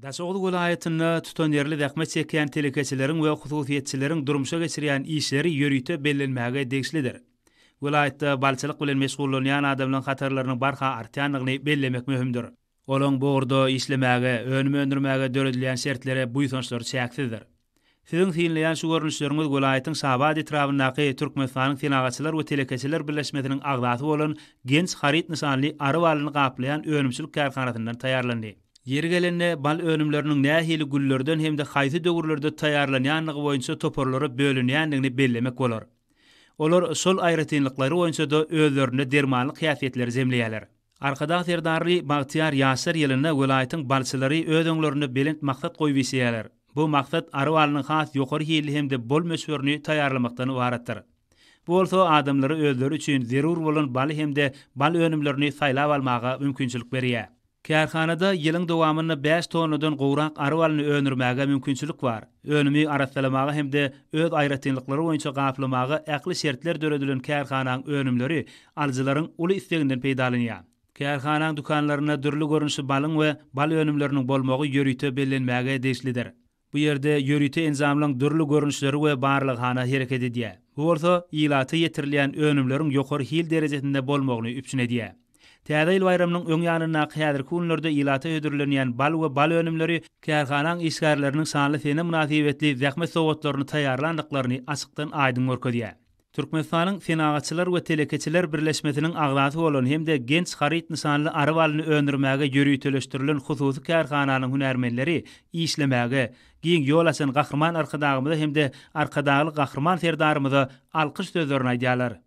Daşoğlu vilayetinde tutan yerli däkme çeken telekeçilerin we hususiyetçilerin durmuşa geçirýän işleri ýörüýte bellenmäge degişlidir. Vilayetde balçylyk bilen meşgullanýan adamlaryň hatarlaryny barha artýanlygyny bellemek möhümdir. Olaň bu orda işlemäge, önüme öndürmäge döredilýän şertlere buýsançlary çäksidir. Sizin fiilleýän şu görnüşleriňiz vilayetin Sabad etrafyndaky Türkmenistanyň tenagaçylar we telekeçiler birleşmesiniň agdaty bolan Genç Harit nysanly arwalyny gaplayan önümçilik kärhanatyndan taýýarlandy. Yeri gelende bal önümlerinin nähili güllerden hem de haýsy döwürlerde taýýarlanýanlygy boýunça toporlary bölünýändigini bellemek bolar. Olar sol aýratynlyklary boýunça da özlerine dermanlyk häsiýetleri zemleýärler. Arkada serdarly Bagtyar Ýasyr ýylyna welaýatyň balçylary öz öňlerine belent maksat goýup ýeşýärler. Bu maksat arwalynyň has ýokary hili hem de bol meşhurny taýýarlamakdan ibaratdyr. Bu bolsa adamlary özleri üçin zerur bolan bal hem de bal önümlerini saýlap almaga mümkinçilik berýär. Kärhanada ýylyň dowamyny 5 tonnadan gowrak arwalyny önürmäge mümkinçilik bar. Önümi aratlamaga hem de öz aýratynlyklary boýunça gaplamaga äkli şertler döredilen kärhananyň önümleri aljylaryň uly isteginden peýdalanýar. Kärhananyň dukanlaryna dürli görnüşli balyň we bal önümleriniň bolmagy ýörüýte bellenmäge degişlidir. Bu ýerde ýörüýte enzamlaryň dürli görnüşleri we barlygy hana hereket edýär. Bu bolsa ýylaty ýetirilýän önümleriň ýokary hil derejesinde bolmagyny üpçün edýär. Täze il bayramynyň öň ýanyna häzirki günlerde ýylata ödürlenýän bal we bal önümleri kärhananyň işgärleriniň sanly sene münasibetli zähmet sowatlaryny taýýarlandyklaryny açykdan aýdym görkezýär. Türkmenistanyň tenagaçylar we telekeçiler birleşmesiniň agdaty bolan hem de Genç Harit nysanly arwalyny öndürmäge ýörüýteleşdirilen hususy kärhananyň hünärmenleri işlemäge, giň ýol açan gahrman arkadagymyza hem de arkadagyly gahrman serdarymyza alkyş sözlerini aýdýarlar.